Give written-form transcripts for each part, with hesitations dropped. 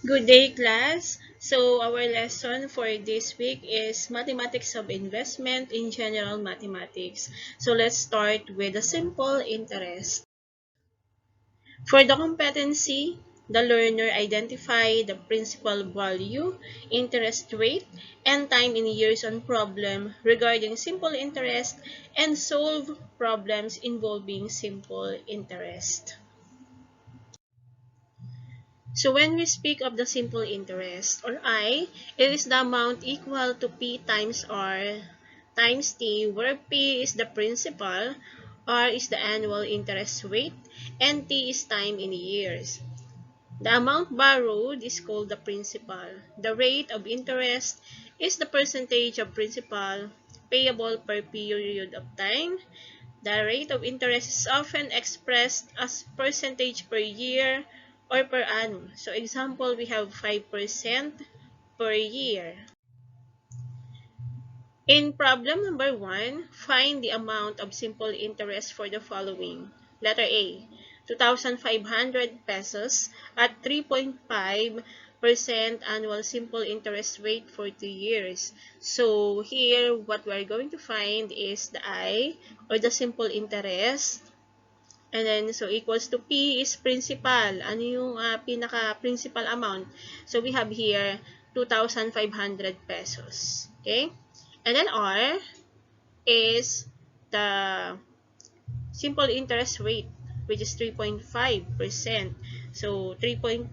Good day, class. So, our lesson for this week is Mathematics of Investment in General Mathematics. So, let's start with a simple interest. For the competency, the learner identify the principal value, interest rate, and time in years on problem regarding simple interest and solve problems involving simple interest. So when we speak of the simple interest, or I, it is the amount equal to P times R times T, where P is the principal, R is the annual interest rate, and T is time in years. The amount borrowed is called the principal. The rate of interest is the percentage of principal payable per period of time. The rate of interest is often expressed as percentage per year or per annum. So example, we have 5% per year. In problem number 1, find the amount of simple interest for the following. Letter A, 2,500 pesos at 3.5% annual simple interest rate for 2 years. So here, what we're going to find is the I, or the simple interest. And then, so equals to P is principal. Ano yung pinaka-principal amount? So we have here 2,500 pesos. Okay? And then R is the simple interest rate, which is 3.5%. So 3.5%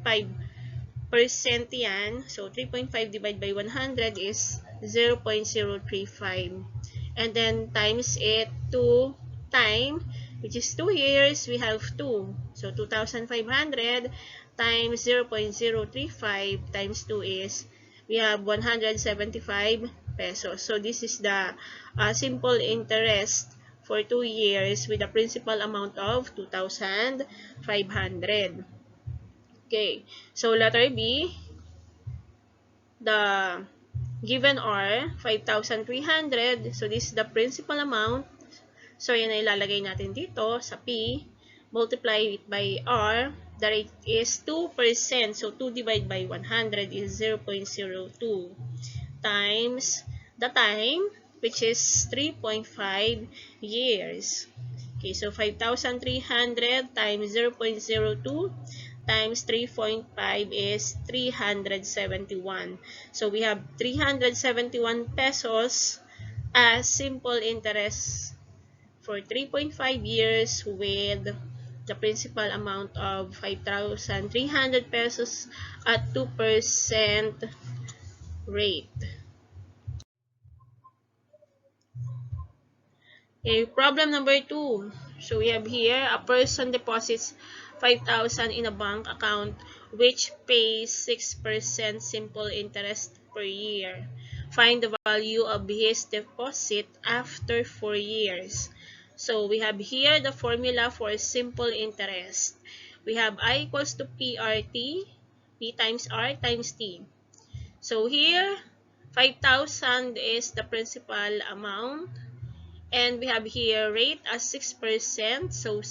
yan. So 3.5 divided by 100 is 0.035. And then times it to time, which is 2 years, we have 2. So 2,500 times 0.035 times 2 is, we have 175 pesos. So this is the simple interest for 2 years with a principal amount of 2,500. Okay, so letter B, the given are 5,300. So this is the principal amount. So yan ay ilalagay natin dito sa P. Multiply it by R. The rate is 2%. So 2 divided by 100 is 0.02 times the time, which is 3.5 years. Okay, so 5,300 times 0.02 times 3.5 is 371. So we have 371 pesos as simple interest for 3.5 years with the principal amount of 5,300 pesos at 2% rate. Okay, problem number 2. So we have here, a person deposits 5,000 in a bank account which pays 6% simple interest per year. Find the value of his deposit after 4 years. So we have here the formula for simple interest. We have I equals to PRT, P times R times T. So here, 5,000 is the principal amount. And we have here rate as 6%. So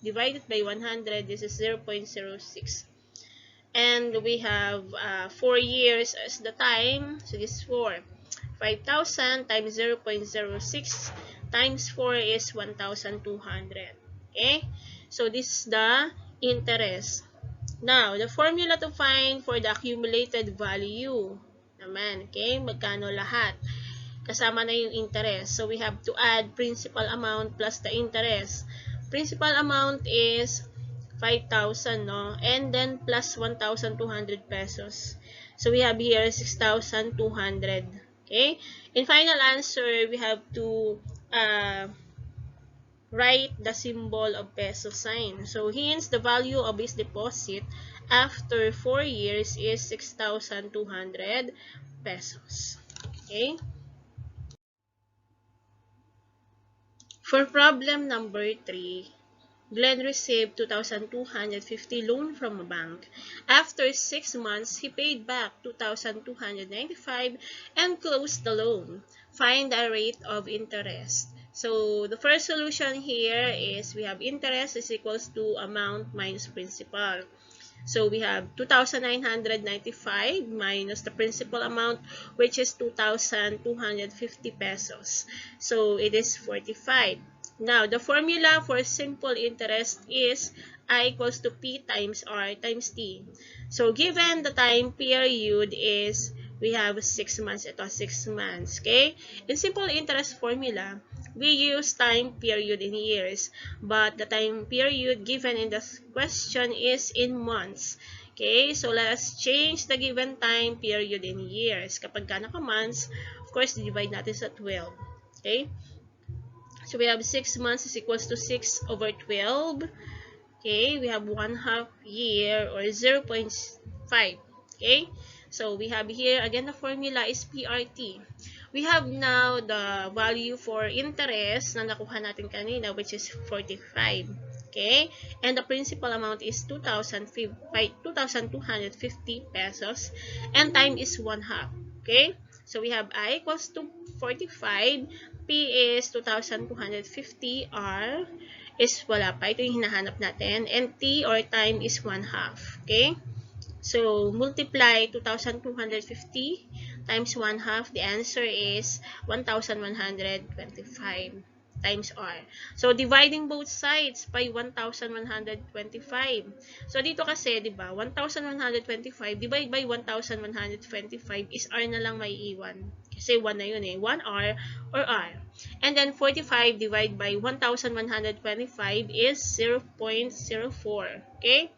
divided by 100, this is 0.06. And we have 4 years as the time. So this is 4. 5,000 times 0.06 times 4 is 1,200. Okay? So this is the interest. Now, the formula to find for the accumulated value naman. Okay? Magkano lahat? Kasama na yung interest. So, we have to add principal amount plus the interest. Principal amount is 5,000, no? And then plus 1,200 pesos. So, we have here 6,200. Okay? In final answer, we have to write the symbol of peso sign. So, hence, the value of his deposit after 4 years is 6,200 pesos. Okay? For problem number 3, Glenn received 2,250 loan from a bank. After 6 months, he paid back 2,295 and closed the loan. Find the rate of interest. So, the first solution here is we have interest is equals to amount minus principal. So we have 2,995 minus the principal amount, which is 2,250 pesos. So it is 45. Now, the formula for simple interest is I equals to P times R times T. So, given the time period is, we have 6 months. Ito, 6 months. Okay? In simple interest formula, we use time period in years. But the time period given in the question is in months. Okay? So, let us change the given time period in years. Kapag ka naka-months, of course, divide natin sa 12. Okay? So, we have 6 months is equals to 6 over 12. Okay, we have 1/2 year or 0.5. Okay, so we have here, again, the formula is PRT. We have now the value for interest na nakuha natin kanina, which is 45. Okay, and the principal amount is 2,250 pesos, and time is 1/2. Okay, so we have I equals to 45, P is 2,250, R is wala pa. Ito yung hinahanap natin. And T or time is 1/2. Okay? So, multiply 2,250 times 1/2. The answer is 1,125 times R. So, dividing both sides by 1,125. So, dito kasi, di ba, 1,125 divide by 1,125 is R na lang may iwan. Kasi 1 na yun eh. 1R or R. And then 45 divided by 1,125 is 0.04. Okay?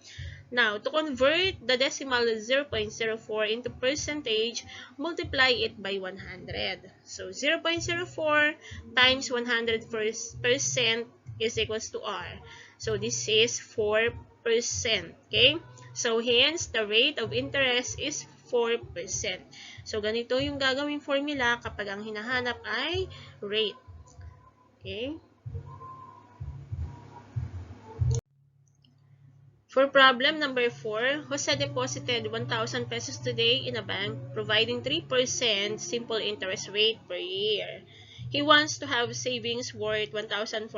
Now, to convert the decimal 0.04 into percentage, multiply it by 100. So, 0.04 times 100% is equals to R. So, this is 4%. Okay? So, hence, the rate of interest is 4%. So, ganito yung gagawing formula kapag ang hinahanap ay rate. Okay? For problem number 4, Jose deposited 1,000 pesos today in a bank, providing 3% simple interest rate per year. He wants to have savings worth 1,450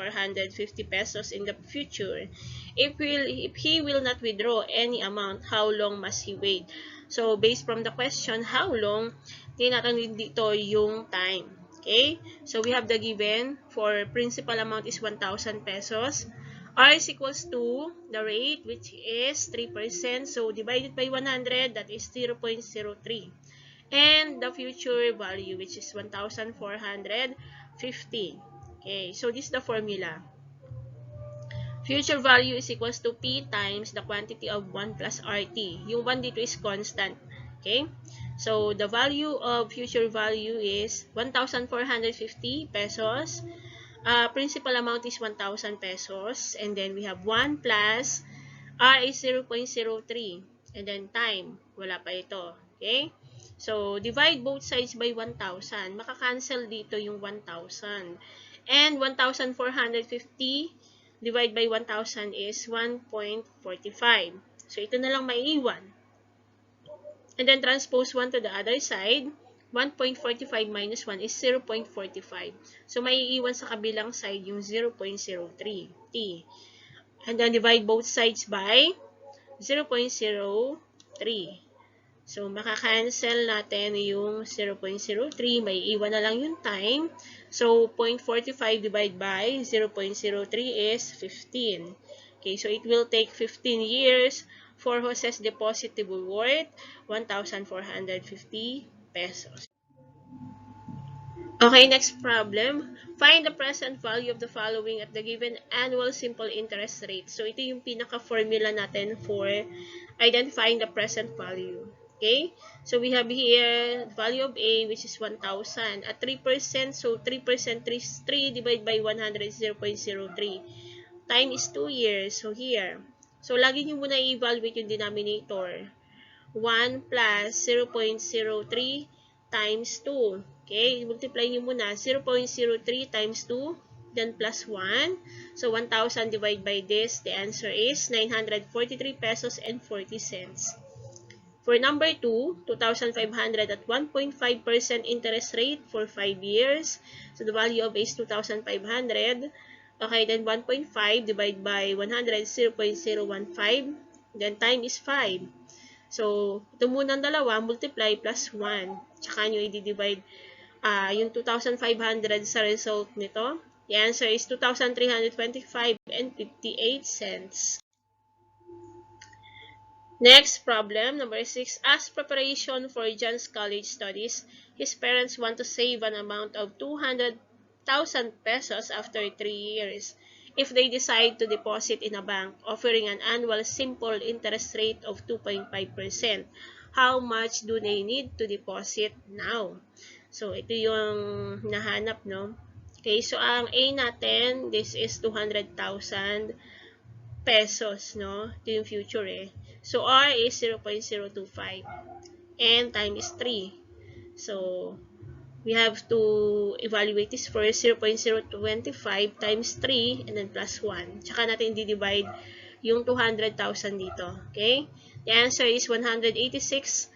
pesos in the future. If he will not withdraw any amount, how long must he wait? So, based from the question, how long, tinatanong dito yung time. Okay? So, we have the given for principal amount is 1,000 pesos. R is equals to the rate, which is 3%. So, divided by 100, that is 0.03. And the future value, which is 1,450. Okay, so this is the formula. Future value is equals to P times the quantity of 1 plus RT. Yung 1 dito is constant. Okay? So, the value of future value is 1,450 pesos. Principal amount is 1,000 pesos. And then, we have 1 plus R is 0.03. And then, time. Wala pa ito. Okay? So, divide both sides by 1,000. Makakancel dito yung 1,000. And 1,450 divide by 1,000 is 1.45. So, ito na lang maiiwan. And then, transpose 1 to the other side. 1.45 minus 1 is 0.45. So, maiiwan sa kabilang side yung 0.03. T. And then, divide both sides by 0.03. So, makakancel natin yung 0.03. May iwan na lang yung time. So, 0.45 divided by 0.03 is 15. Okay, so it will take 15 years for Jose's deposit to be worth 1,450 pesos. Okay, next problem. Find the present value of the following at the given annual simple interest rate. So, ito yung pinaka-formula natin for identifying the present value. Okay? So, we have here value of A, which is 1,000 at 3%. So, 3%, 3 divided by 100 is 0.03. Time is 2 years. So, here. So, lagi nyo muna i-evaluate yung denominator. 1 plus 0.03 times 2. Okay? Multiply nyo muna. 0.03 times 2. Then plus 1. So, 1,000 divided by this. The answer is 943 pesos and 40 cents. For number 2, 2,500 at 1.5% interest rate for 5 years. So, the value of A is 2,500. Okay, then 1.5 divided by 100 is 0.015. Then time is 5. So, ito muna ang dalawa, multiply plus 1. Tsaka nyo i-divide yung 2,500 sa result nito. The answer is 2,325 and 58 cents. Next problem, number 6. As preparation for John's college studies, his parents want to save an amount of 200,000 pesos after 3 years. If they decide to deposit in a bank offering an annual simple interest rate of 2.5%, how much do they need to deposit now? So, ito yung nahanap, no? Okay, so ang A natin, this is 200,000 pesos, no? Ito yung future eh. So, R is 0.025 and time is 3. So, we have to evaluate this first, 0.025 times 3 and then plus 1. Tsaka natin di-divide yung 200,000 dito. Okay? The answer is 186,046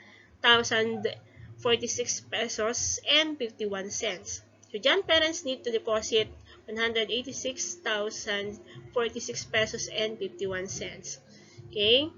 pesos and 51 cents. So, dyan parents need to deposit 186,046 pesos and 51 cents. Okay?